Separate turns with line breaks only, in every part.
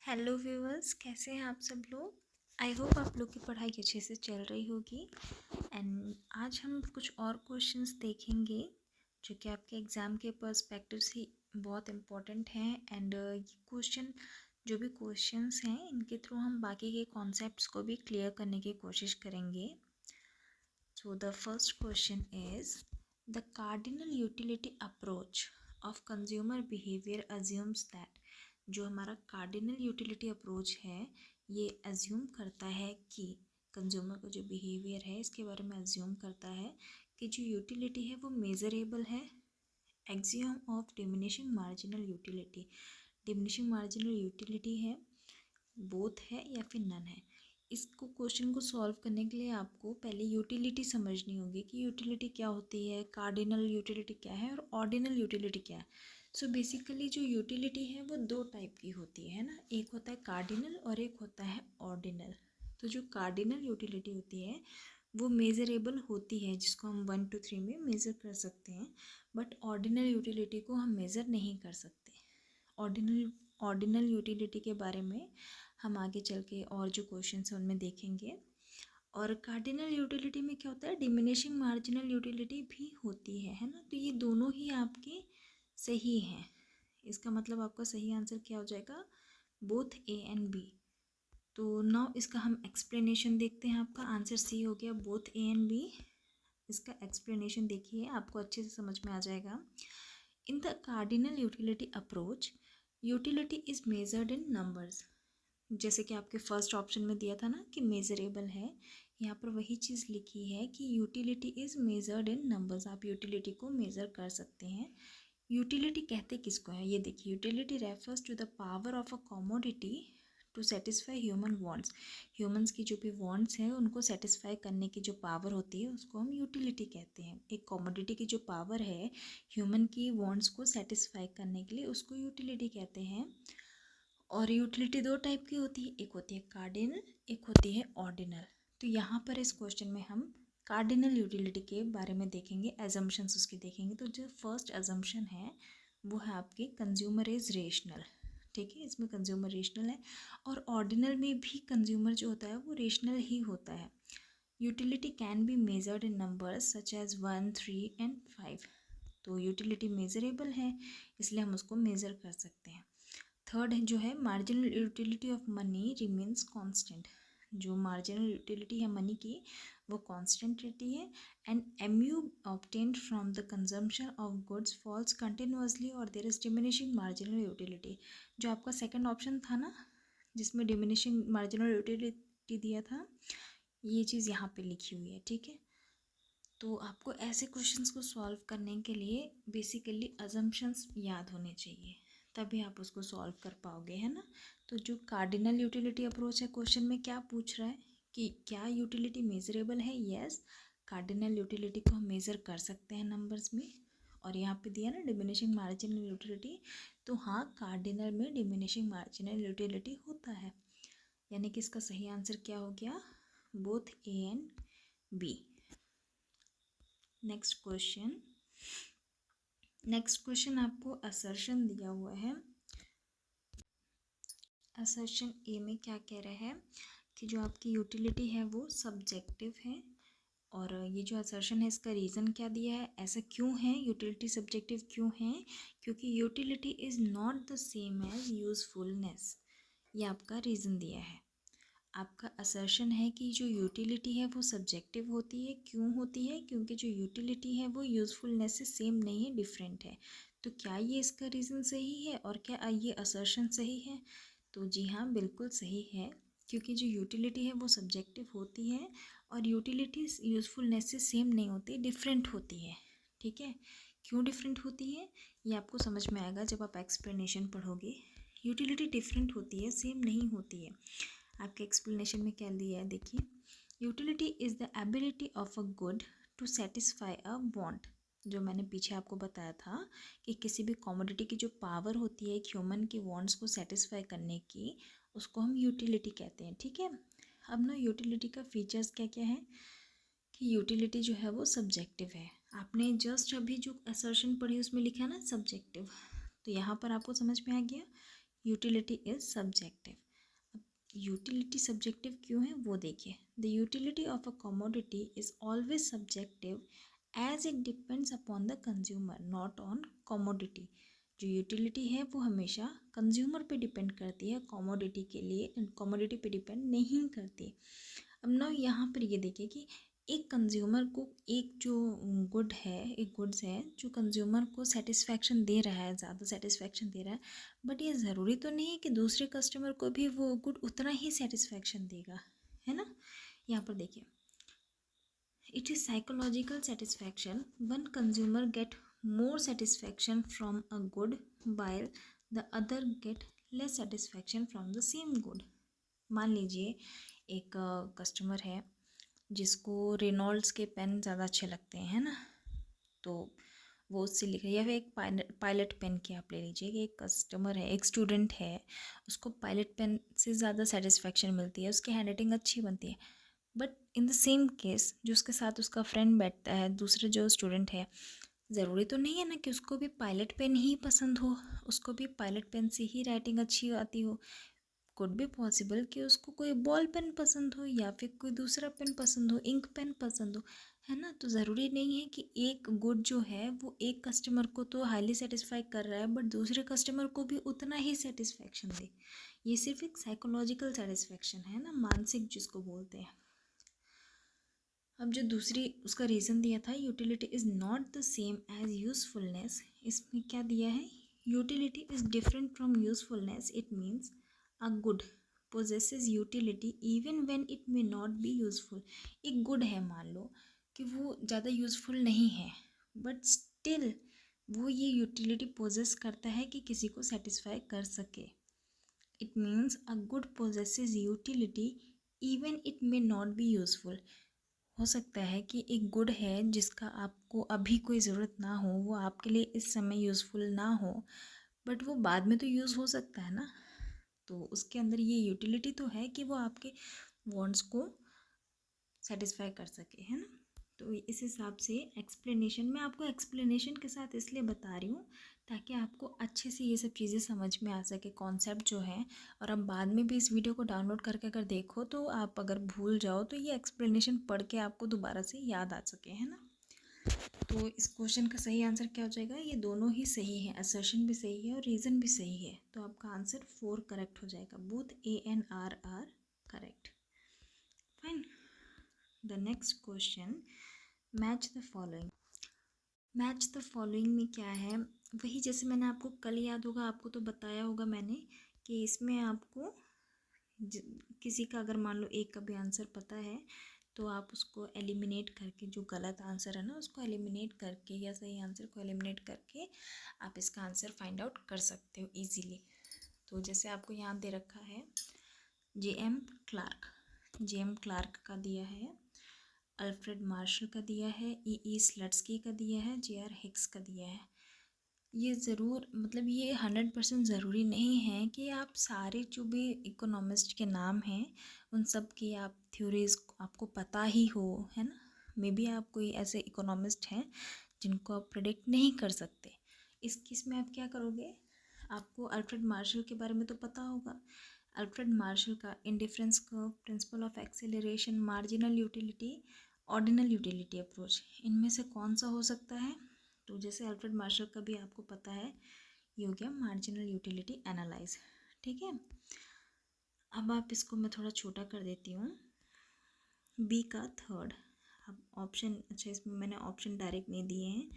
Hello viewers, कैसे हैं आप सब लोग। आई होप आप लोग की पढ़ाई अच्छे से चल रही होगी। एंड आज हम कुछ और क्वेश्चंस देखेंगे जो कि आपके एग्ज़ाम के पर्सपेक्टिव से बहुत इम्पोर्टेंट हैं। एंड ये क्वेश्चन जो भी क्वेश्चंस हैं इनके थ्रू हम बाकी के कॉन्सेप्ट्स को भी क्लियर करने की कोशिश करेंगे। So the first question is, the cardinal utility approach of consumer behavior assumes that, जो हमारा कार्डिनल यूटिलिटी अप्रोच है ये अज्यूम करता है कि कंज्यूमर का जो बिहेवियर है इसके बारे में अज्यूम करता है कि जो यूटिलिटी है वो मेजरेबल है। Axiom of diminishing marginal utility, diminishing marginal utility है, बोथ है या फिर नन है। इसको क्वेश्चन को सॉल्व करने के लिए आपको पहले यूटिलिटी समझनी होगी कि यूटिलिटी क्या होती है, कार्डिनल यूटिलिटी क्या है और ऑर्डिनल यूटिलिटी क्या है। सो बेसिकली जो यूटिलिटी है वो दो टाइप की होती है ना, एक होता है कार्डिनल और एक होता है ऑर्डिनल। तो जो कार्डिनल यूटिलिटी होती है वो मेज़रेबल होती है, जिसको हम 1 to 3 में मेज़र कर सकते हैं, बट ऑर्डिनल यूटिलिटी को हम मेज़र नहीं कर सकते। ऑर्डिनल यूटिलिटी के बारे में हम आगे चल के और जो क्वेश्चन हैं उनमें देखेंगे। और कार्डिनल यूटिलिटी में क्या होता है, डिमिनिशिंग मार्जिनल यूटिलिटी भी होती है ना। तो ये दोनों ही आपके सही हैं। इसका मतलब आपका सही आंसर क्या हो जाएगा, बोथ ए एंड बी। तो नाउ इसका हम एक्सप्लेनेशन देखते हैं। आपका आंसर सी हो गया, बोथ ए एंड बी। इसका एक्सप्लेनेशन देखिए, आपको अच्छे से समझ में आ जाएगा। In the cardinal utility approach, utility is measured in numbers. जैसे कि आपके फर्स्ट ऑप्शन में दिया था ना कि मेजरेबल है, यहाँ पर वही चीज़ लिखी है कि utility is measured in numbers. आप यूटिलिटी को मेज़र कर सकते हैं। यूटिलिटी कहते किसको है, ये देखिए, utility refers to the power of a commodity to satisfy human wants. Humans की जो भी वांट्स हैं उनको सेटिस्फाई करने की जो पावर होती है उसको हम यूटिलिटी कहते हैं। एक कमोडिटी की जो पावर है ह्यूमन की वांट्स को सेटिस्फाई करने के लिए, उसको यूटिलिटी कहते हैं। और यूटिलिटी दो टाइप की होती है, एक होती है कार्डिनल, एक होती है ऑर्डिनल। तो यहाँ पर इस क्वेश्चन में हम कार्डिनल यूटिलिटी के बारे में देखेंगे, एजम्पशंस उसके देखेंगे। तो जो फर्स्ट एजम्पशन है वो है आपकी कंज्यूमर इज़ रेशनल। ठीक है, इसमें कंज्यूमर रेशनल है और ऑर्डिनल में भी कंज्यूमर जो होता है वो रेशनल ही होता है। Utility can be measured in numbers such as 1, 3 and 5। तो यूटिलिटी मेजरेबल है इसलिए हम उसको मेज़र कर सकते हैं। थर्ड है जो है, marginal utility of money remains constant. जो मार्जिनल यूटिलिटी है मनी की वो कांस्टेंट रहती है। And MU obtained from the consumption of goods falls continuously और there is diminishing marginal utility. जो आपका सेकंड ऑप्शन था ना जिसमें डिमिनिशिंग मार्जिनल यूटिलिटी दिया था, ये चीज़ यहाँ पे लिखी हुई है। ठीक है, तो आपको ऐसे क्वेश्चंस को सॉल्व करने के लिए बेसिकली अजम्पशंस याद होने चाहिए, तभी आप उसको सॉल्व कर पाओगे, है ना। तो जो कार्डिनल यूटिलिटी अप्रोच है, क्वेश्चन में क्या पूछ रहा है कि क्या यूटिलिटी मेजरेबल है। यस, कार्डिनल यूटिलिटी को हम मेज़र कर सकते हैं नंबर्स में। और यहाँ पे दिया ना डिमिनिशिंग मार्जिनल यूटिलिटी, तो हाँ कार्डिनल में डिमिनिशिंग मार्जिनल यूटिलिटी होता है। यानी कि इसका सही आंसर क्या हो गया, both A and B. Next question आपको असर्शन दिया हुआ है। असर्शन ए में क्या कह रहा है कि जो आपकी यूटिलिटी है वो सब्जेक्टिव है। और ये जो असर्शन है इसका रीज़न क्या दिया है, ऐसा क्यों है, यूटिलिटी सब्जेक्टिव क्यों है, क्योंकि utility is not the same as usefulness. ये आपका रीज़न दिया है। आपका असर्शन है कि जो यूटिलिटी है वो सब्जेक्टिव होती है। क्यों होती है, क्योंकि जो यूटिलिटी है वो यूज़फुलनेस से सेम नहीं है, डिफरेंट है। तो क्या ये इसका रीज़न सही है और क्या ये असर्शन सही है, तो जी हाँ बिल्कुल सही है। क्योंकि जो यूटिलिटी है वो सब्जेक्टिव होती है और यूटिलिटी यूज़फुलनेस से सेम नहीं होती, डिफरेंट होती है। ठीक है, क्यों डिफरेंट होती है ये आपको समझ में आएगा जब आप एक्सप्लेनेशन पढ़ोगे। यूटिलिटी डिफरेंट होती है, सेम नहीं होती है। आपके एक्सप्लेनेशन में क्या दिया है देखिए, utility is the ability of a good to satisfy a want. जो मैंने पीछे आपको बताया था कि किसी भी कमोडिटी की जो पावर होती है एक ह्यूमन के वांट्स को सेटिस्फाई करने की, उसको हम यूटिलिटी कहते हैं। ठीक है, अब ना यूटिलिटी का फीचर्स क्या क्या है कि यूटिलिटी जो है वो सब्जेक्टिव है। आपने जस्ट अभी जो असर्शन पढ़ी उसमें लिखा है ना सब्जेक्टिव, तो यहाँ पर आपको समझ में आ गया यूटिलिटी इज सब्जेक्टिव। अब यूटिलिटी सब्जेक्टिव क्यों है वो देखिए। The utility of a commodity is always subjective as it depends upon the consumer not on commodity. जो यूटिलिटी है वो हमेशा कंज्यूमर पे डिपेंड करती है, कमोडिटी के लिए कमोडिटी पे डिपेंड नहीं करती। अब ना यहाँ पर ये देखिए कि एक कंज्यूमर को एक जो गुड है, एक गुड्स है जो कंज्यूमर को सेटिस्फैक्शन दे रहा है, ज़्यादा सेटिस्फैक्शन दे रहा है, बट ये ज़रूरी तो नहीं है कि दूसरे कस्टमर को भी वो गुड उतना ही सेटिस्फैक्शन देगा, है ना। यहाँ पर देखिए, it is psychological satisfaction, one consumer get more satisfaction from a good while the other get less satisfaction from the same good. मान लीजिए एक कस्टमर है जिसको रेनॉल्ड्स के पेन ज़्यादा अच्छे लगते हैं, है ना, तो वो उससे लिख रही है। या फिर एक पायलट पेन की आप ले लीजिए कि एक कस्टमर है, एक स्टूडेंट है, उसको पायलट पेन से ज़्यादा सेटिस्फैक्शन मिलती है, उसकी हैंडराइटिंग अच्छी बनती है। But in the same case जो उसके साथ उसका फ्रेंड बैठता है, दूसरे जो स्टूडेंट है, ज़रूरी तो नहीं है ना कि उसको भी पायलट पेन ही पसंद हो, उसको भी पायलट पेन से ही राइटिंग अच्छी आती हो। कुड भी पॉसिबल कि उसको कोई बॉल पेन पसंद हो या फिर कोई दूसरा पेन पसंद हो, इंक पेन पसंद हो, है ना। तो ज़रूरी नहीं है कि एक गुड जो है वो एक कस्टमर को तो हाईली सेटिस्फाई कर रहा है बट दूसरे कस्टमर को भी उतना ही सेटिस्फैक्शन दे। ये सिर्फ एक साइकोलॉजिकल सेटिस्फैक्शन है ना, मानसिक जिसको बोलते हैं। अब जो दूसरी उसका रीज़न दिया था, utility is not the same as usefulness, इसमें क्या दिया है, utility is different from usefulness. It means a good possesses utility even when it may not be useful. एक गुड है, मान लो कि वो ज़्यादा यूज़फुल नहीं है, बट स्टिल वो ये यूटिलिटी पोजेस करता है कि किसी को सेटिस्फाई कर सके। It means a good possesses utility even it may not be useful. हो सकता है कि एक गुड है जिसका आपको अभी कोई ज़रूरत ना हो, वो आपके लिए इस समय यूज़फुल ना हो, बट वो बाद में तो यूज़ हो सकता है ना। तो उसके अंदर ये यूटिलिटी तो है कि वो आपके वांट्स को सेटिस्फाई कर सके, है ना। तो इस हिसाब से एक्सप्लेनेशन, मैं आपको एक्सप्लेनेशन के साथ इसलिए बता रही हूँ ताकि आपको अच्छे से ये सब चीज़ें समझ में आ सके, कॉन्सेप्ट जो है। और अब बाद में भी इस वीडियो को डाउनलोड करके अगर देखो तो आप अगर भूल जाओ तो ये एक्सप्लेनेशन पढ़ के आपको दोबारा से याद आ सके, है ना। तो इस क्वेश्चन का सही आंसर क्या हो जाएगा, ये दोनों ही सही है, असर्शन भी सही है और रीज़न भी सही है। तो आपका आंसर 4 करेक्ट हो जाएगा, both A and R correct. Fine. The next question, match the following. Match the following में क्या है, वही जैसे मैंने आपको कल, याद होगा आपको तो बताया होगा मैंने कि इसमें आपको किसी का अगर मान लो एक का भी आंसर पता है तो आप उसको एलिमिनेट करके, जो गलत आंसर है ना उसको एलिमिनेट करके या सही आंसर को एलिमिनेट करके आप इसका आंसर फाइंड आउट कर सकते हो इजीली। तो जैसे आपको यहाँ दे रखा है जे.एम. क्लार्क का दिया है, अल्फ्रेड मार्शल का दिया है, ई स्लट्सकी का दिया है, जे.आर. हिक्स का दिया है। ये ज़रूर, मतलब ये 100% ज़रूरी नहीं है कि आप सारे जो भी इकोनॉमिस्ट के नाम हैं उन सब की आप थ्योरीज आपको पता ही हो, है ना। मे बी आप कोई ऐसे इकोनॉमिस्ट हैं जिनको आप प्रेडिक्ट नहीं कर सकते। इस केस में आप क्या करोगे, आपको अल्फ्रेड मार्शल के बारे में तो पता होगा। अल्फ्रेड मार्शल का indifference curve, principle of acceleration, marginal utility, ordinal utility approach, इनमें से कौन सा हो सकता है। तो जैसे अल्फ्रेड मार्शल का भी आपको पता है, ये हो गया मार्जिनल यूटिलिटी एनालाइज, ठीक है। अब आप इसको मैं थोड़ा छोटा कर देती हूँ, बी का थर्ड। अब ऑप्शन, अच्छा इसमें मैंने ऑप्शन डायरेक्ट नहीं दिए हैं,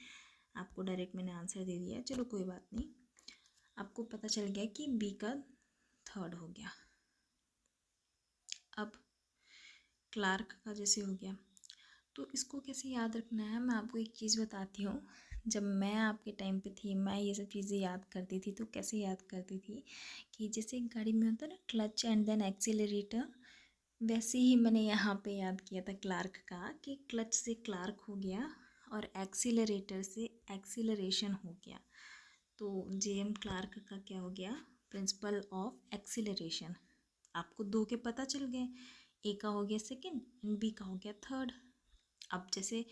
आपको डायरेक्ट मैंने आंसर दे दिया है, चलो कोई बात नहीं। आपको पता चल गया कि बी का थर्ड हो गया। अब क्लार्क का जैसे हो गया, तो इसको कैसे याद रखना है, मैं आपको एक चीज़ बताती हूँ। जब मैं आपके टाइम पे थी, मैं ये सब चीज़ें याद करती थी, तो कैसे याद करती थी कि जैसे एक गाड़ी में होता है ना क्लच एंड देन एक्सीलरेटर, वैसे ही मैंने यहाँ पे याद किया था क्लार्क का कि क्लच से क्लार्क हो गया और एक्सीलरेटर से एक्सीलरेशन हो गया। तो जे.एम. क्लार्क का क्या हो गया, प्रिंसिपल ऑफ एक्सीलरेशन। आपको दो के पता चल गए, ए का हो गया सेकंड एंड बी का हो गया थर्ड। अब जैसे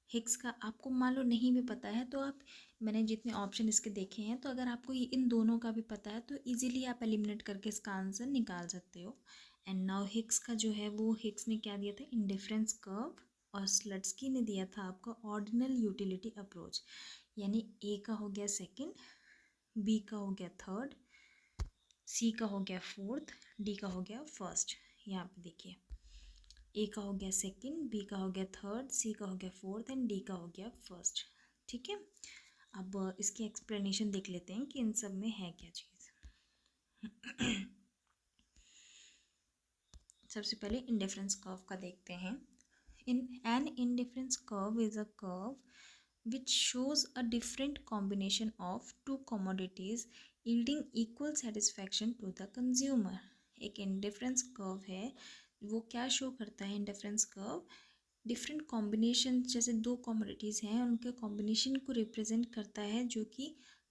हिग्स का आपको मान लो नहीं भी पता है तो आप, मैंने जितने ऑप्शन इसके देखे हैं, तो अगर आपको इन दोनों का भी पता है तो इजीली आप एलिमिनेट करके इसका आंसर निकाल सकते हो। एंड नाउ हिग्स का जो है वो हिग्स ने क्या दिया था, इंडिफरेंस कर्व, और स्लट्सकी ने दिया था आपका ऑर्डिनल यूटिलिटी अप्रोच। यानी ए का हो गया सेकंड, बी का हो गया थर्ड, सी का हो गया फोर्थ, डी का हो गया फर्स्ट। यहाँ पे देखिए, ए का हो गया सेकंड, बी का हो गया थर्ड, सी का हो गया फोर्थ एंड डी का हो गया फर्स्ट। ठीक है, अब इसकी एक्सप्लेनेशन देख लेते हैं कि इन सब में है क्या चीज़। सबसे पहले इंडिफरेंस कर्व का देखते हैं। In an indifference curve is a curve which shows a different combination of two commodities yielding equal satisfaction to the consumer। एक इंडिफरेंस कर्व है, वो क्या शो करता है इंडिफरेंस कर्व, डिफरेंट कॉम्बिनेशन, जैसे दो कमोडिटीज़ हैं उनके कॉम्बिनेशन को रिप्रेजेंट करता है जो कि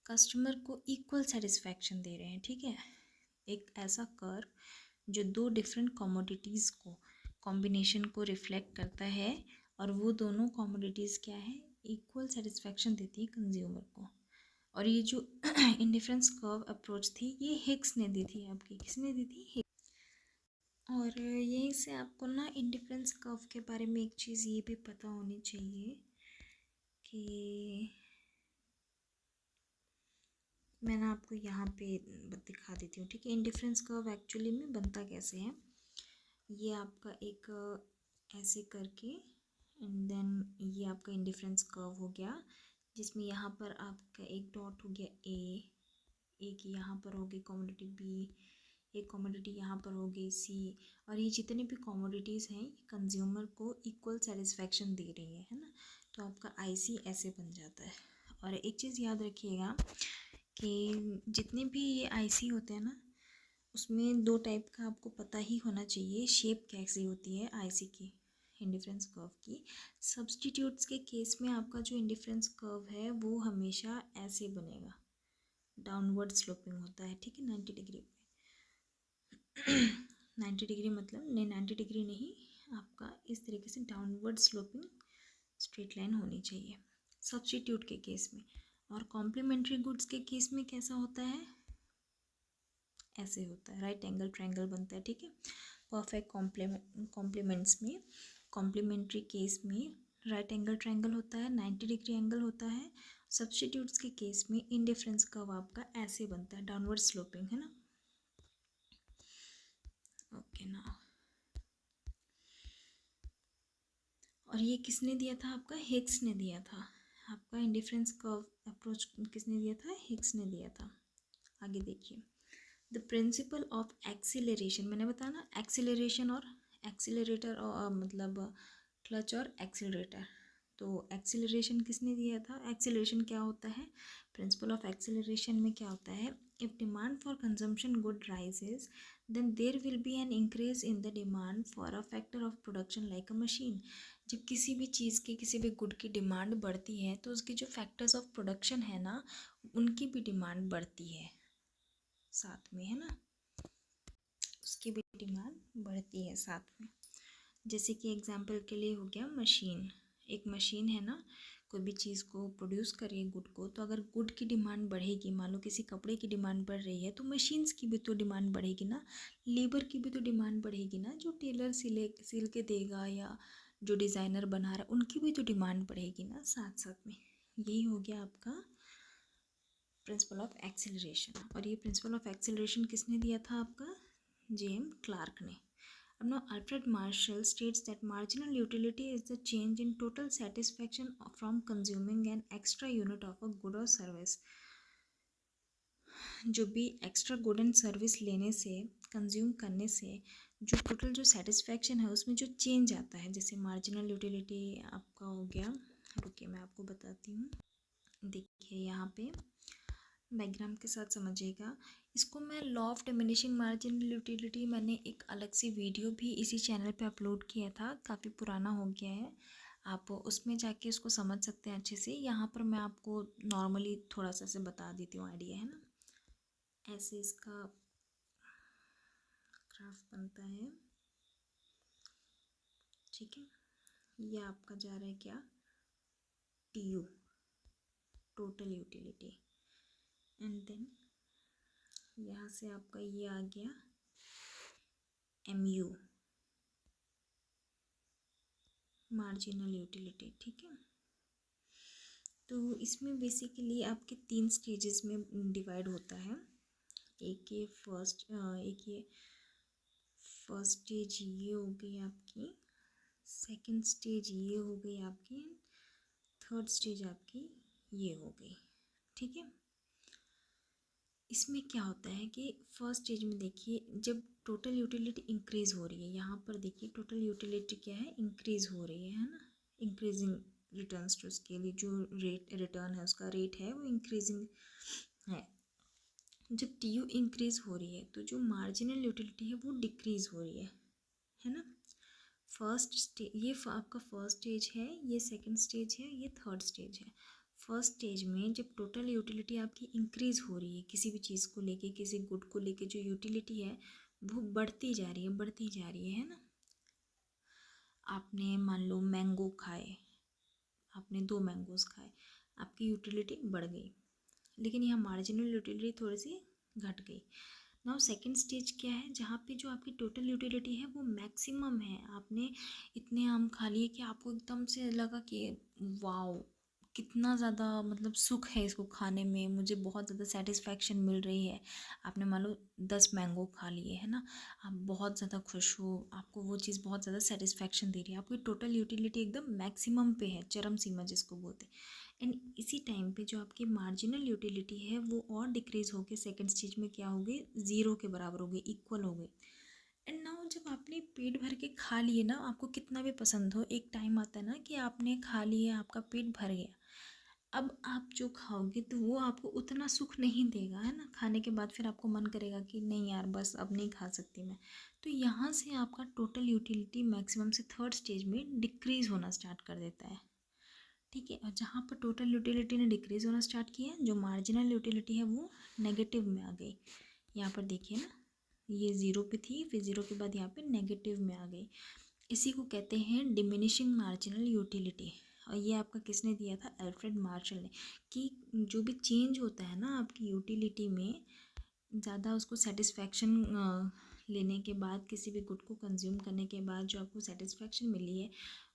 कस्टमर को इक्वल सेटिस्फैक्शन दे रहे हैं। ठीक है, एक ऐसा कर्व जो दो डिफरेंट कमोडिटीज़ को कॉम्बिनेशन को रिफ्लेक्ट करता है और वो दोनों कमोडिटीज़ क्या है, इक्वल सेटिस्फैक्शन देती है कंज्यूमर को। और ये जो इंडिफरेंस कर्व अप्रोच थी ये हिग्स ने दी थी आपकी, किसने दी थी, हिग्स। और यहीं से आपको ना इंडिफरेंस कर्व के बारे में एक चीज़ ये भी पता होनी चाहिए कि मैं ना आपको यहाँ पे दिखा देती हूँ। ठीक है, इंडिफरेंस कर्व एक्चुअली में बनता कैसे है, ये आपका एक ऐसे करके एंड देन ये आपका इंडिफरेंस कर्व हो गया, जिसमें यहाँ पर आपका एक डॉट हो गया ए, एक यहाँ पर होगी कमोडिटी बी, एक कमोडिटी यहाँ पर हो गई सी, और ये जितने भी कमोडिटीज़ हैं कंज्यूमर को इक्वल सेटिस्फैक्शन दे रही है ना, तो आपका आईसी ऐसे बन जाता है। और एक चीज़ याद रखिएगा कि जितने भी ये आईसी होते हैं ना, उसमें दो टाइप का आपको पता ही होना चाहिए शेप कैसी होती है आईसी की, इंडिफरेंस कर्व की। सब्सटीट्यूट्स के केस में आपका जो इंडिफरेंस कर्व है वो हमेशा ऐसे बनेगा, डाउनवर्ड स्लोपिंग होता है। ठीक है, 90 डिग्री पे 90 डिग्री मतलब नहीं, 90 डिग्री नहीं, आपका इस तरीके से डाउनवर्ड स्लोपिंग स्ट्रेट लाइन होनी चाहिए सब्सटीट्यूट के केस में। और कॉम्प्लीमेंट्री गुड्स के केस में कैसा होता है, ऐसे होता है, राइट एंगल ट्रायंगल बनता है। ठीक है, परफेक्ट कॉम्प्लीमेंट्स में, कॉम्प्लीमेंट्री केस में राइट एंगल ट्रायंगल होता है, 90 डिग्री एंगल होता है। सब्सटीट्यूट्स के केस में इंडिफरेंस कर्व आपका ऐसे बनता है, डाउनवर्ड स्लोपिंग, है ना। ओके ना, और ये किसने दिया था आपका, हिग्स ने दिया था आपका इंडिफरेंस कर्व अप्रोच, किसने दिया था, हिग्स ने दिया था। आगे देखिए, द प्रिंसिपल ऑफ एक्सीलरेशन, मैंने बताया ना एक्सीलरेशन और एक्सीलरेटर और मतलब क्लच और एक्सीलरेटर, तो एक्सीलरेशन किसने दिया था, एक्सीलरेशन क्या होता है, प्रिंसिपल ऑफ एक्सीलरेशन में क्या होता है, if demand for consumption good rises then there will be an increase in the demand for a factor of production like a machine. जब किसी भी चीज़ की, किसी भी गुड की डिमांड बढ़ती है तो उसकी जो फैक्टर्स ऑफ प्रोडक्शन है ना, उनकी भी डिमांड बढ़ती है साथ में, है ना, उसकी भी डिमांड बढ़ती है साथ में। जैसे कि एग्जांपल के लिए हो गया मशीन, एक मशीन है ना, कोई भी चीज़ को प्रोड्यूस कर रही है गुड को, तो अगर गुड की डिमांड बढ़ेगी, मान लो किसी कपड़े की डिमांड बढ़ रही है तो मशीन्स की भी तो डिमांड बढ़ेगी ना, लेबर की भी तो डिमांड बढ़ेगी ना, जो टेलर सिल के देगा या जो डिज़ाइनर बना रहा है उनकी भी तो डिमांड बढ़ेगी ना साथ साथ में। यही हो गया आपका प्रिंसिपल ऑफ एक्सेलरेशन। और ये प्रिंसिपल ऑफ एक्सेलरेशन किसने दिया था आपका, जेएम क्लार्क ने। अब now Alfred Marshall states that marginal utility is the change in total satisfaction from consuming an extra unit of a good or service। जो भी एक्स्ट्रा गुड एंड सर्विस लेने से, कंज्यूम करने से जो टोटल जो सेटिस्फैक्शन है उसमें जो चेंज आता है, जैसे मार्जिनल यूटिलिटी आपका हो गया, रुकिए मैं आपको बताती हूँ। देखिए यहाँ पे डायग्राम के साथ समझिएगा इसको। मैं law of diminishing marginal utility, मैंने एक अलग सी वीडियो भी इसी चैनल पे अपलोड किया था, काफ़ी पुराना हो गया है, आप उसमें जाके इसको समझ सकते हैं अच्छे से। यहाँ पर मैं आपको नॉर्मली थोड़ा सा से बता देती हूँ, आइडिया है ना। ऐसे इसका ग्राफ बनता है, ठीक है, ये आपका जा रहा है क्या, TU, total utility, and then यहाँ से आपका ये आ गया MU, मार्जिनल यूटिलिटी। ठीक है, तो इसमें बेसिकली आपके 3 स्टेजेस में डिवाइड होता है। एक ये फर्स्ट स्टेज ये हो गई आपकी, सेकंड स्टेज ये हो गई आपकी, थर्ड स्टेज आपकी ये हो गई। ठीक है, इसमें क्या होता है कि फर्स्ट स्टेज में देखिए जब टोटल यूटिलिटी इंक्रीज हो रही है, यहाँ पर देखिए टोटल यूटिलिटी क्या है, इंक्रीज हो रही है ना, इंक्रीजिंग रिटर्न्स टू उसके लिए जो रेट रिटर्न है उसका रेट है वो इंक्रीजिंग है। जब TU इंक्रीज हो रही है तो जो मार्जिनल यूटिलिटी है वो डिक्रीज हो रही है ना। फर्स्ट स्टेज ये आपका फर्स्ट स्टेज है, ये सेकंड स्टेज है, ये थर्ड स्टेज है। फर्स्ट स्टेज में जब टोटल यूटिलिटी आपकी इंक्रीज हो रही है, किसी भी चीज़ को लेके, किसी गुड को लेके जो यूटिलिटी है वो बढ़ती जा रही है ना। आपने मान लो मैंगो खाए, आपने 2 मैंगोज़ खाए, आपकी यूटिलिटी बढ़ गई, लेकिन यहाँ मार्जिनल यूटिलिटी थोड़ी सी घट गई। नाउ सेकंड स्टेज क्या है, जहाँ पे जो आपकी टोटल यूटिलिटी है वो मैक्सिमम है। आपने इतने आम खा लिए कि आपको एकदम से लगा कि वाओ कितना ज़्यादा मतलब सुख है इसको खाने में, मुझे बहुत ज़्यादा सेटिस्फैक्शन मिल रही है। आपने मान लो 10 मैंगो खा लिए है ना, आप बहुत ज़्यादा खुश हो, आपको वो चीज़ बहुत ज़्यादा सेटिस्फैक्शन दे रही है, आपकी टोटल यूटिलिटी एकदम मैक्सिमम पे है, चरम सीमा जिसको बोलते हैं। एंड इसी टाइम पे जो आपकी मार्जिनल यूटिलिटी है वो और डिक्रीज़ होकर सेकंड स्टेज में क्या हो गई, 0 के बराबर हो गई, इक्वल हो गई। एंड नाउ जब आपने पेट भर के खा लिए ना, आपको कितना भी पसंद हो, एक टाइम आता है ना कि आपने खा लिया, आपका पेट भर गया, अब आप जो खाओगे तो वो आपको उतना सुख नहीं देगा, है ना। खाने के बाद फिर आपको मन करेगा कि नहीं यार बस अब नहीं खा सकती मैं। तो यहाँ से आपका टोटल यूटिलिटी मैक्सिमम से थर्ड स्टेज में डिक्रीज़ होना स्टार्ट कर देता है। ठीक है, और जहाँ पर टोटल यूटिलिटी ने डिक्रीज़ होना स्टार्ट किया, जो मार्जिनल यूटिलिटी है वो नेगेटिव में आ गई। यहाँ पर देखिए ना, ये 0 पे थी, फिर 0 के बाद यहाँ पे नेगेटिव में आ गई। इसी को कहते हैं डिमिनिशिंग मार्जिनल यूटिलिटी। और ये आपका किसने दिया था, अल्फ्रेड मार्शल ने, कि जो भी चेंज होता है ना आपकी यूटिलिटी में, ज़्यादा उसको सेटिस्फैक्शन लेने के बाद, किसी भी गुड को कंज्यूम करने के बाद जो आपको सेटिस्फैक्शन मिली है,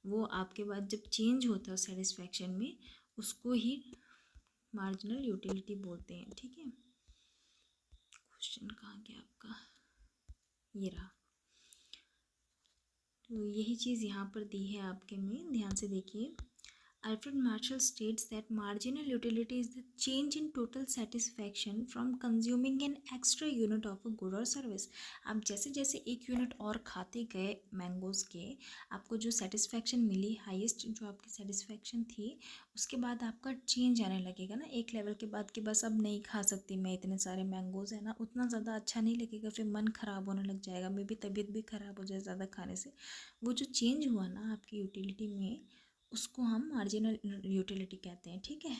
वो आपके बाद जब चेंज होता है सेटिस्फैक्शन में, उसको ही मार्जिनल यूटिलिटी बोलते हैं। ठीक है, क्वेश्चन कहाँ गया आपका, ये रहा। तो यही चीज़ यहाँ पर दी है आपके में, ध्यान से देखिए। Alfred Marshall states that marginal utility is the change in total satisfaction from consuming an extra unit of a good or service। आप जैसे जैसे एक यूनिट और खाते गए मैंगोज़ के, आपको जो सेटिस्फैक्शन मिली, हाईएस्ट जो आपकी सेटिस्फैक्शन थी, उसके बाद आपका चेंज आने लगेगा ना एक लेवल के बाद कि बस अब नहीं खा सकती मैं, इतने सारे मैंगोज़ है ना, उतना ज़्यादा अच्छा नहीं लगेगा, फिर मन ख़राब होने लग जाएगा, मे भी तबीयत भी ख़राब हो जाए ज़्यादा खाने से। वो जो चेंज हुआ ना आपकी यूटिलिटी में, उसको हम मार्जिनल यूटिलिटी कहते हैं। ठीक है,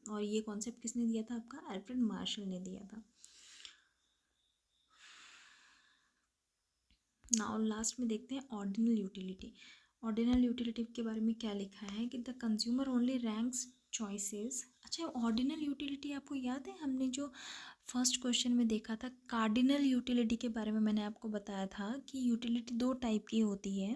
और ये कॉन्सेप्ट किसने दिया था, आपका अल्फ्रेड मार्शल ने दिया था। नाउ लास्ट में देखते हैं ऑर्डिनल यूटिलिटी। ऑर्डिनल यूटिलिटी के बारे में क्या लिखा है कि the consumer only ranks choices. अच्छा, ऑर्डिनल यूटिलिटी आपको याद है, हमने जो फर्स्ट क्वेश्चन में देखा था कार्डिनल यूटिलिटी के बारे में, मैंने आपको बताया था कि यूटिलिटी 2 टाइप की होती है,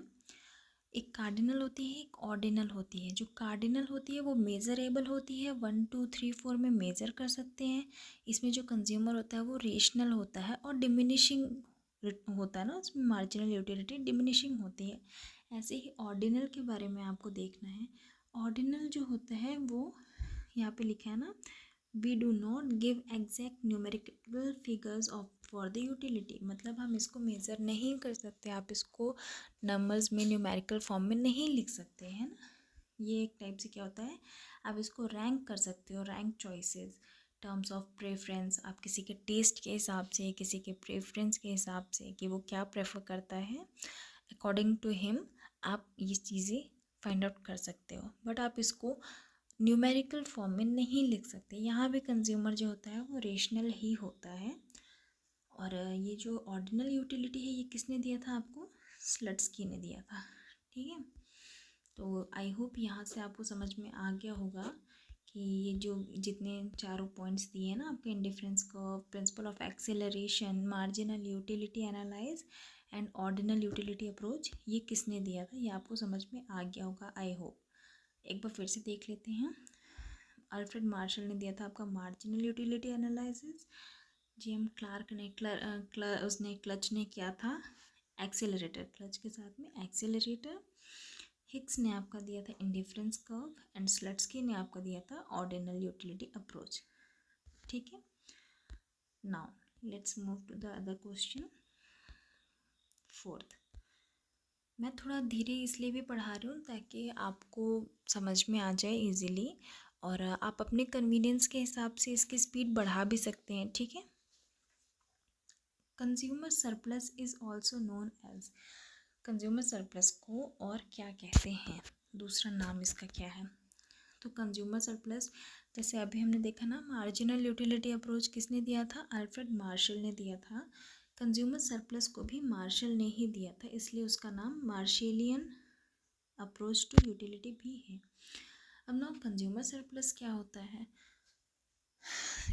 एक कार्डिनल होती है, एक ऑर्डिनल होती है। जो कार्डिनल होती है वो मेज़रेबल होती है, 1 2 3 4 में मेज़र कर सकते हैं। इसमें जो कंज्यूमर होता है वो रेशनल होता है, और डिमिनिशिंग होता है ना, उसमें मार्जिनल यूटिलिटी डिमिनिशिंग होती है। ऐसे ही ऑर्डिनल के बारे में आपको देखना है। ऑर्डिनल जो होता है वो यहाँ पे लिखा है ना, we do not give exact numerical figures of for the utility. मतलब हम इसको मेज़र नहीं कर सकते, आप इसको नंबर्स में न्यूमेरिकल फॉर्म में नहीं लिख सकते हैं ना। ये एक टाइप से क्या होता है, आप इसको रैंक कर सकते हो, rank choices, terms of preference. आप किसी के टेस्ट के हिसाब से, किसी के प्रेफरेंस के हिसाब से कि वो क्या प्रेफर करता है, अकॉर्डिंग टू हिम आप ये चीज़ें फाइंड आउट कर सकते हो। बट आप इसको न्यूमेरिकल फॉर्म में नहीं लिख सकते। यहाँ भी कंज्यूमर जो होता है वो रेशनल ही होता है। और ये जो ऑर्डिनल यूटिलिटी है ये किसने दिया था आपको, स्लट्सकी ने दिया था। ठीक है, तो आई होप यहाँ से आपको समझ में आ गया होगा कि ये जो जितने चारों पॉइंट्स दिए हैं ना आपके, indifference curve, principle of acceleration, marginal utility analyse and ordinal utility approach, ये किसने दिया था, ये आपको समझ में आ गया होगा आई होप। एक बार फिर से देख लेते हैं। अल्फ्रेड मार्शल ने दिया था आपका marginal utility analysis. JM Clark ने उसने क्लच ने किया था एक्सेलरेटर, क्लच के साथ में एक्सेलरेटर। हिक्स ने आपका दिया था इंडिफरेंस कर्व एंड स्लट्सकी ने आपका दिया था ऑर्डिनल यूटिलिटी अप्रोच। ठीक है, now let's move to the other question. Fourth, मैं थोड़ा धीरे इसलिए भी पढ़ा रही हूँ ताकि आपको समझ में आ जाए इजीली, और आप अपने कन्वीनियंस के हिसाब से इसकी स्पीड बढ़ा भी सकते हैं। ठीक है, consumer surplus is also known as, consumer surplus को और क्या कहते हैं, दूसरा नाम इसका क्या है। तो कंज्यूमर सरप्लस, जैसे अभी हमने देखा ना, मार्जिनल यूटिलिटी अप्रोच किसने दिया था, अल्फ्रेड मार्शल ने दिया था। कंज्यूमर सरप्लस को भी मार्शल ने ही दिया था, इसलिए उसका नाम मार्शेलियन अप्रोच टू यूटिलिटी भी है। अब ना कंज्यूमर सरप्लस क्या होता है,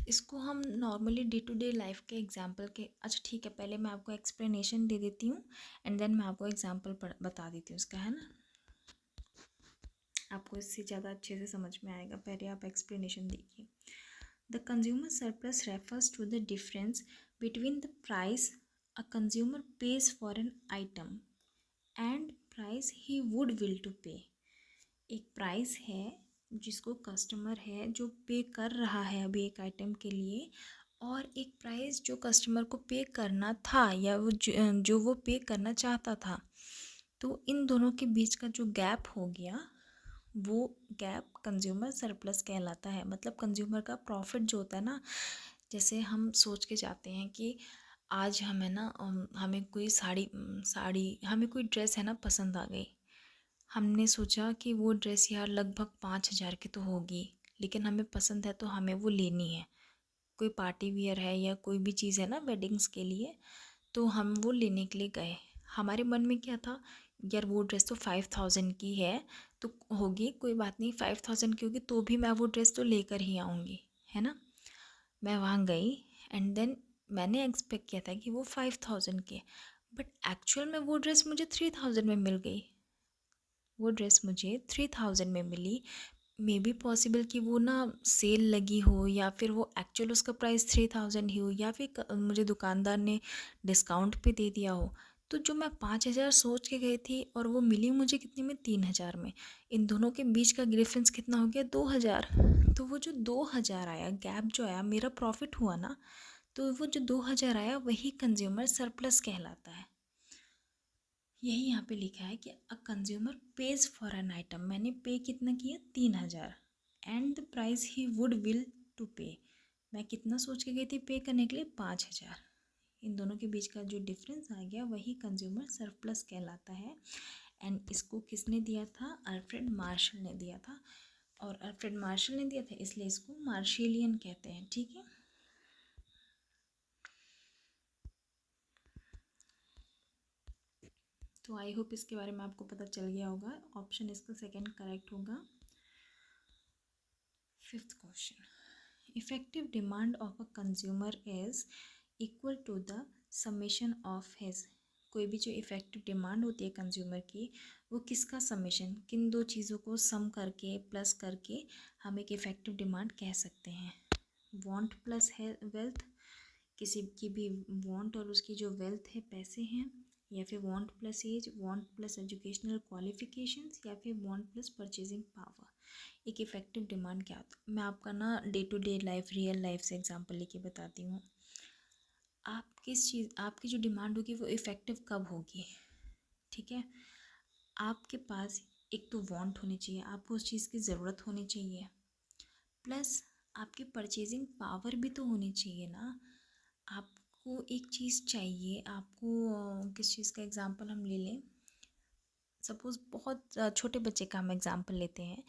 इसको हम normally day to day life के एग्जांपल के, अच्छा ठीक है, पहले मैं आपको एक्सप्लेनेशन दे देती हूँ एंड देन मैं आपको एग्जांपल बता देती हूँ इसका, है ना, आपको इससे ज़्यादा अच्छे से समझ में आएगा। पहले आप एक्सप्लेनेशन देखिए। The consumer surplus refers to the difference between the price a consumer pays for an item and price he would will to pay. एक प्राइस है जिसको कस्टमर है जो पे कर रहा है अभी एक आइटम के लिए, और एक प्राइस जो कस्टमर को पे करना था या वो जो वो पे करना चाहता था। तो इन दोनों के बीच का जो गैप हो गया, वो गैप कंज्यूमर सरप्लस कहलाता है। मतलब कंज्यूमर का प्रॉफिट जो होता है ना, जैसे हम सोच के जाते हैं कि आज हमें ना हमें कोई साड़ी हमें कोई ड्रेस है ना पसंद आ गई, हमने सोचा कि वो ड्रेस यार लगभग 5,000 की तो होगी, लेकिन हमें पसंद है तो हमें वो लेनी है, कोई पार्टी वियर है या कोई भी चीज़ है ना वेडिंग्स के लिए, तो हम वो लेने के लिए गए। हमारे मन में क्या था, यार वो ड्रेस तो 5,000 की है तो होगी, कोई बात नहीं, 5,000 की होगी तो भी मैं वो ड्रेस तो लेकर ही आऊँगी, है ना। मैं वहाँ गई एंड देन मैंने एक्सपेक्ट किया था कि वो 5,000 की है, बट एक्चुअल में वो ड्रेस मुझे 3,000 में मिल गई। वो ड्रेस मुझे 3,000 में मिली। मे बी पॉसिबल कि वो ना सेल लगी हो, या फिर वो एक्चुअल उसका प्राइस 3,000 ही हो, या फिर मुझे दुकानदार ने डिस्काउंट पे दे दिया हो। तो जो मैं 5,000 सोच के गई थी और वो मिली मुझे कितने में, 3,000 में, इन दोनों के बीच का डिफरेंस कितना हो गया, 2,000। तो वो जो 2,000 आया, गैप जो आया, मेरा प्रॉफिट हुआ ना, तो वो जो 2,000 आया वही कंज्यूमर सरप्लस कहलाता है। यही यहाँ पे लिखा है कि a consumer pays for an item, मैंने पे कितना किया, 3,000, and the price he would will to pay, मैं कितना सोच के गई थी पे करने के लिए, 5,000। इन दोनों के बीच का जो डिफरेंस आ गया वही कंज्यूमर सरप्लस कहलाता है। एंड इसको किसने दिया था, अल्फ्रेड मार्शल ने दिया था, और अल्फ्रेड मार्शल ने दिया था इसलिए इसको मार्शेलियन कहते हैं। ठीक है, तो आई होप इसके बारे में आपको पता चल गया होगा। ऑप्शन इसका सेकंड करेक्ट होगा। Fifth question, effective demand of a consumer is equal to the summation of his. कोई भी जो इफेक्टिव डिमांड होती है कंज्यूमर की, वो किसका समेशन, किन दो चीज़ों को सम करके प्लस करके हम एक इफेक्टिव डिमांड कह सकते हैं। वांट प्लस है वेल्थ, किसी की भी वांट और उसकी जो वेल्थ है, पैसे हैं, या फिर want plus age, want plus educational qualifications, या फिर वांट प्लस परचेजिंग पावर। एक इफेक्टिव डिमांड क्या होता है, मैं आपका ना day to day life, real life से एग्जांपल लेके बताती हूँ। आप किस चीज़, आपकी जो डिमांड होगी वो इफ़ेक्टिव कब होगी। ठीक है, आपके पास एक तो वांट होनी चाहिए, आपको उस चीज़ की ज़रूरत होनी चाहिए, प्लस आपकी परचेजिंग पावर भी तो होनी चाहिए ना। आपको एक चीज़ चाहिए, आपको किस चीज़ का एग्जांपल हम ले लें, सपोज़ बहुत छोटे बच्चे का हम एग्जांपल लेते हैं।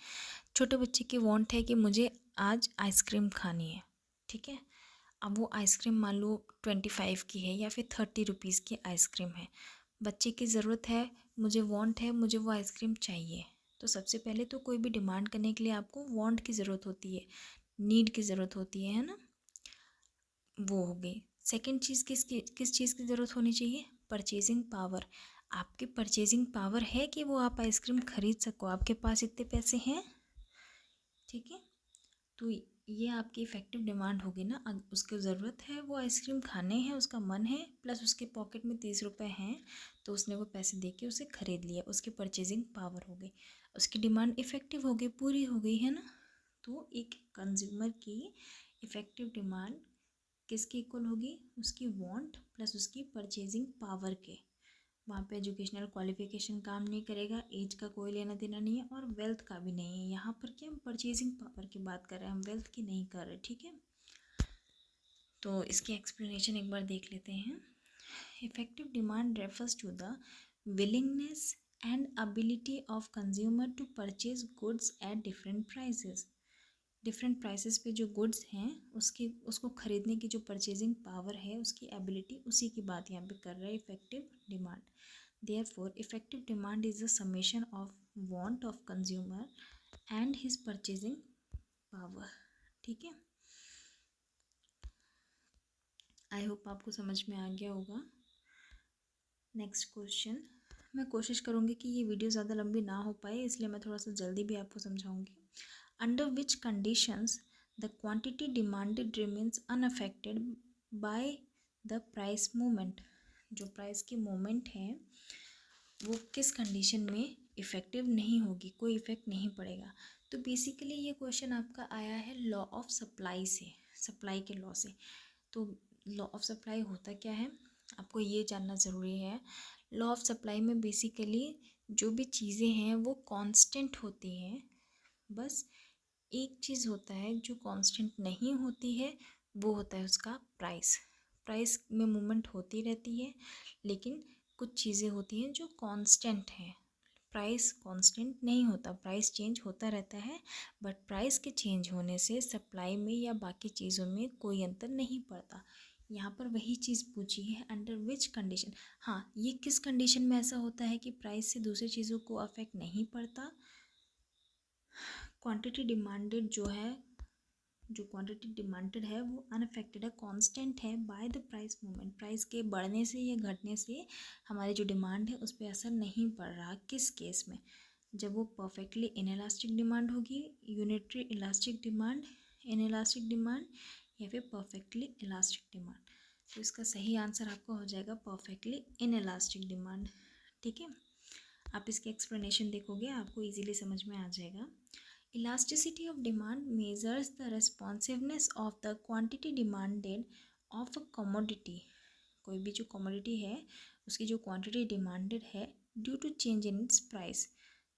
छोटे बच्चे की वांट है कि मुझे आज आइसक्रीम खानी है। ठीक है, अब वो आइसक्रीम मान लो 25 की है या फिर 30 रुपीज़ की आइसक्रीम है। बच्चे की ज़रूरत है, मुझे वांट है, मुझे वो आइसक्रीम चाहिए। तो सबसे पहले तो कोई भी डिमांड करने के लिए आपको वांट की ज़रूरत होती है, नीड की ज़रूरत होती है ना, वो हो गई। सेकंड चीज़ किस चीज़ की ज़रूरत होनी चाहिए? Purchasing power. आपके परचेजिंग पावर है कि वो आप आइसक्रीम खरीद सको, आपके पास इतने पैसे हैं, ठीक है। तो ये आपकी इफ़ेक्टिव डिमांड होगी ना, उसको ज़रूरत है, वो आइसक्रीम खाने हैं, उसका मन है, प्लस उसके पॉकेट में 30 रुपये हैं, तो उसने वो पैसे दे के उसे ख़रीद लिया, उसकी परचेजिंग पावर हो गई, उसकी डिमांड इफ़ेक्टिव हो गई, पूरी हो गई है ना। तो एक कंज्यूमर की इफ़ेक्टिव डिमांड किसके इक्वल होगी? उसकी वांट प्लस उसकी परचेजिंग पावर के। वहाँ पे एजुकेशनल क्वालिफिकेशन काम नहीं करेगा, एज का कोई लेना देना नहीं है और वेल्थ का भी नहीं है। यहाँ पर क्या हम परचेजिंग पावर की बात कर रहे हैं, हम वेल्थ की नहीं कर रहे, ठीक है। तो इसकी एक्सप्लेनेशन एक बार देख लेते हैं। Effective demand refers to the willingness and ability of consumer to purchase goods at different prices. Different prices पे जो गुड्स हैं उसको ख़रीदने की जो परचेजिंग पावर है, उसकी एबिलिटी, उसी की बात यहाँ पे कर रहा है effective demand. Therefore, effective demand is the summation of want of consumer and his purchasing power. ठीक है, आई होप आपको समझ में आ गया होगा। नेक्स्ट क्वेश्चन, मैं कोशिश करूँगी कि ये वीडियो ज़्यादा लंबी ना हो पाए, इसलिए मैं थोड़ा सा जल्दी भी आपको समझाऊँगी। Under which conditions the quantity demanded remains unaffected by the price movement. जो प्राइस की मूवमेंट है वो किस कंडीशन में इफ़ेक्टिव नहीं होगी, कोई इफ़ेक्ट नहीं पड़ेगा। तो बेसिकली ये क्वेश्चन आपका आया है लॉ ऑफ सप्लाई से, सप्लाई के लॉ से। तो लॉ ऑफ सप्लाई होता क्या है, आपको ये जानना ज़रूरी है। लॉ ऑफ सप्लाई में बेसिकली जो भी चीज़ें हैं वो कांस्टेंट होती हैं, बस एक चीज़ होता है जो कांस्टेंट नहीं होती है, वो होता है उसका प्राइस। प्राइस में मूवमेंट होती रहती है, लेकिन कुछ चीज़ें होती हैं जो कांस्टेंट हैं। प्राइस कांस्टेंट नहीं होता, प्राइस चेंज होता रहता है, बट प्राइस के चेंज होने से सप्लाई में या बाकी चीज़ों में कोई अंतर नहीं पड़ता। यहाँ पर वही चीज़ पूछी है, अंडर विच कंडीशन। हाँ, ये किस कंडीशन में ऐसा होता है कि प्राइस से दूसरी चीज़ों को अफेक्ट नहीं पड़ता? क्वांटिटी डिमांडेड जो क्वांटिटी डिमांडेड है वो अनअफेक्टेड है, कांस्टेंट है by the price movement. Price के बढ़ने से या घटने से हमारी जो डिमांड है उस पर असर नहीं पड़ रहा। किस केस में? जब वो परफेक्टली इनइलास्टिक डिमांड होगी, unitary elastic demand, inelastic demand, या फिर परफेक्टली इलास्टिक डिमांड। तो इसका सही आंसर आपका हो जाएगा परफेक्टली इनइलास्टिक डिमांड, ठीक है। आप इसकी एक्सप्लेनेशन देखोगे आपको इजीली समझ में आ जाएगा। Elasticity of demand measures the responsiveness of the quantity demanded of a commodity. कोई भी जो commodity है उसकी जो quantity demanded है due to change in its price,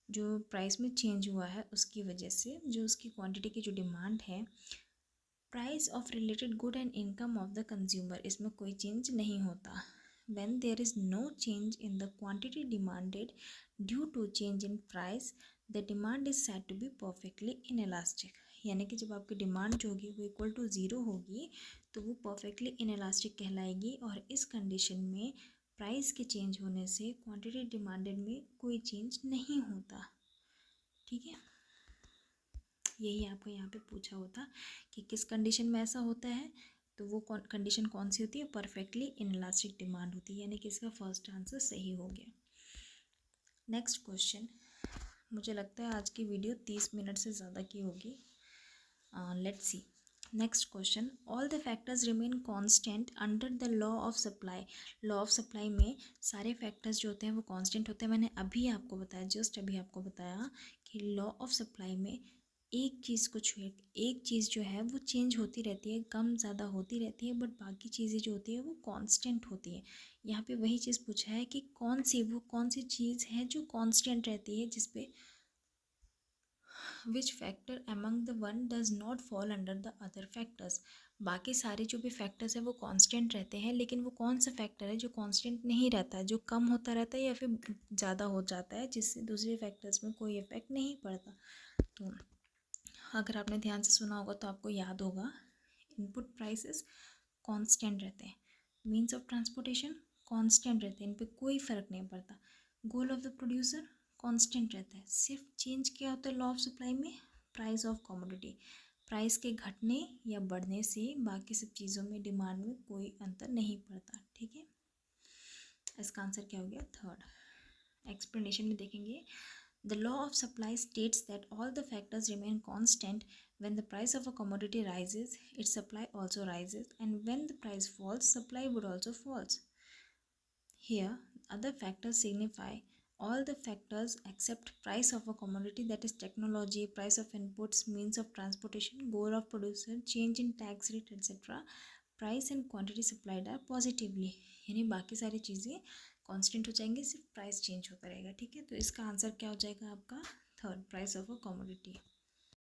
जो प्राइस में चेंज हुआ है उसकी वजह से जो उसकी क्वांटिटी की जो डिमांड है, price of related good and income of the consumer, इसमें कोई चेंज नहीं होता। When there is no change in the quantity demanded due to change in price, the demand is said to be perfectly inelastic. यानी कि जब आपकी demand जो होगी वो इक्वल टू ज़ीरो होगी तो वो परफेक्टली इनइलास्टिक कहलाएगी, और इस कंडीशन में प्राइस के चेंज होने से क्वांटिटी डिमांडेड में कोई चेंज नहीं होता, ठीक है। यही आपको यहाँ पे पूछा होता कि किस कंडीशन में ऐसा होता है, तो वो कंडीशन कौन सी होती है? परफेक्टली इनइलास्टिक डिमांड होती है, यानी कि इसका फर्स्ट आंसर सही हो गया। नेक्स्ट क्वेश्चन, मुझे लगता है आज की वीडियो 30 मिनट से ज़्यादा की होगी। Let's see next question, all the factors remain constant under the law of supply. Law of supply में सारे फैक्टर्स जो होते हैं वो कांस्टेंट होते हैं। मैंने अभी आपको बताया, जस्ट अभी आपको बताया कि लॉ ऑफ सप्लाई में एक चीज़ जो है वो चेंज होती रहती है, कम ज़्यादा होती रहती है, बट बाकी चीज़ें जो होती है वो कांस्टेंट होती है। यहाँ पे वही चीज़ पूछा है कि कौन सी चीज़ है जो कांस्टेंट रहती है, जिस पे which factor among the one does not fall under the other factors. बाकी सारे जो भी फैक्टर्स हैं वो कांस्टेंट रहते हैं, लेकिन वो कौन सा फैक्टर है जो कांस्टेंट नहीं रहता है, जो कम होता रहता है या फिर ज़्यादा हो जाता है, जिससे दूसरे फैक्टर्स में कोई इफेक्ट नहीं पड़ता। तो अगर आपने ध्यान से सुना होगा तो आपको याद होगा, इनपुट प्राइसेस कांस्टेंट रहते हैं, मीन्स ऑफ ट्रांसपोर्टेशन कांस्टेंट रहते हैं, इन पे कोई फ़र्क नहीं पड़ता। Goal of the producer constant रहता है। सिर्फ चेंज क्या होता है लॉ ऑफ सप्लाई में, प्राइस ऑफ कमोडिटी, प्राइस के घटने या बढ़ने से बाकी सब चीज़ों में डिमांड में कोई अंतर नहीं पड़ता। ठीक है, इसका आंसर क्या हो गया? थर्ड। एक्सप्लेनेशन में देखेंगे, the law of supply states that all the factors remain constant when the price of a commodity rises, its supply also rises, and when the price falls, supply would also falls. Here, other factors signify all the factors except price of a commodity, that is technology, price of inputs, means of transportation, goal of producer, change in tax rate, etc. Price and quantity supplied are positively, यानी बाकी सारी चीज़ें constant हो जाएंगी, सिर्फ price change होता रहेगा। ठीक है, तो इसका आंसर क्या हो जाएगा आपका? Third, price of a commodity.